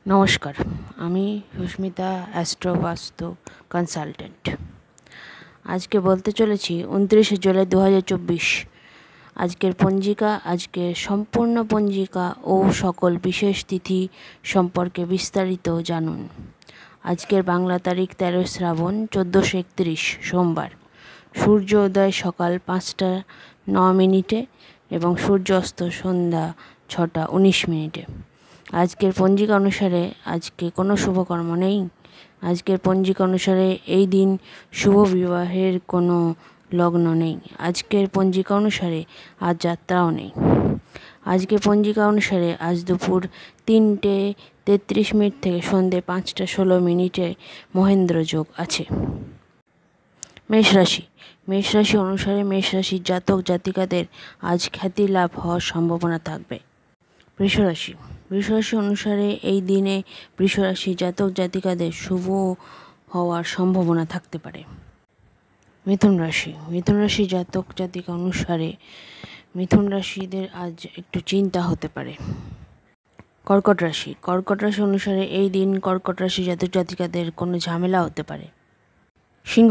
নমস্কার, আমি সুস্মিতা অ্যাস্ট্রোবাস্তু কনসালটেন্ট। আজকে বলতে চলেছি 29শে জুলাই 2024। আজকের পঞ্জিকা, আজকের সম্পূর্ণ পঞ্জিকা ও সকল বিশেষ তিথি সম্পর্কে বিস্তারিত জানুন। আজকের বাংলা তারিখ 13 শ্রাবণ 1431 সোমবার। সূর্য উদয় সকাল 5টা 9 মিনিটে এবং সূর্য অস্ত সন্ধ্যা 6টা 19 মিনিটে। আজকের পঞ্জিকা অনুসারে আজকে কোনো শুভকর্ম নেই। আজকের পঞ্জিকা অনুসারে এই দিন শুভ বিবাহের কোনো লগ্ন নেই। আজকের পঞ্জিকা অনুসারে আজ যাত্রাও নেই। আজকের পঞ্জিকা অনুসারে আজ দুপুর 3টে 33 মিনিট থেকে সন্ধ্যে 5টা 16 মিনিটে মহেন্দ্র যোগ আছে। মেষ রাশি অনুসারে মেষ রাশির জাতক জাতিকাদের আজ খ্যাতি লাভ হওয়ার সম্ভাবনা থাকবে। বৃষ রাশি অনুসারে এই দিনে বৃষ রাশি জাতক জাতিকাদের শুভ হওয়ার সম্ভাবনা থাকতে পারে। মিথুন রাশি জাতক জাতিকা অনুসারে মিথুন রাশিদের আজ একটু চিন্তা হতে পারে। কর্কট রাশি অনুসারে এই দিন কর্কট রাশি জাতক জাতিকাদের কোনো ঝামেলা হতে পারে। সিংহ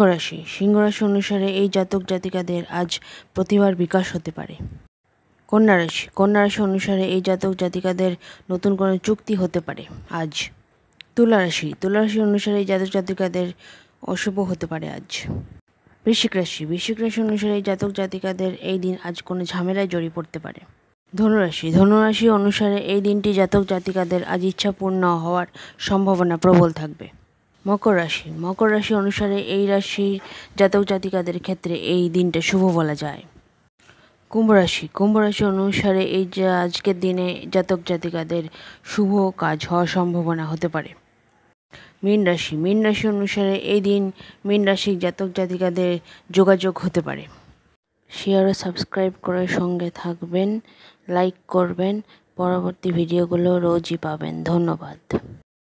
রাশি অনুসারে এই জাতক জাতিকাদের আজ প্রতিভার বিকাশ হতে পারে। কন্যা রাশি অনুসারে এই জাতক জাতিকাদের নতুন কোনো চুক্তি হতে পারে আজ। তুলা রাশি অনুসারে এই জাতক জাতিকাদের অশুভ হতে পারে আজ। বৃশ্চিক রাশি অনুসারে এই জাতক জাতিকাদের এই দিন আজ কোনো ঝামেলায় জড়িয়ে পড়তে পারে। ধনু রাশি অনুসারে এই দিনটি জাতক জাতিকাদের আজ ইচ্ছাপূর্ণ হওয়ার সম্ভাবনা প্রবল থাকবে। মকর রাশি অনুসারে এই রাশির জাতক জাতিকাদের ক্ষেত্রে এই দিনটা শুভ বলা যায়। কুম্ভ রাশি অনুসারে এই যে আজকের দিনে জাতক জাতিকাদের শুভ কাজ হওয়ার সম্ভাবনা হতে পারে। মীন রাশি অনুসারে এই দিন মীন রাশির জাতক জাতিকাদের যোগাযোগ হতে পারে। শেয়ার ও সাবস্ক্রাইব করে সঙ্গে থাকবেন, লাইক করবেন, পরবর্তী ভিডিওগুলো রোজই পাবেন। ধন্যবাদ।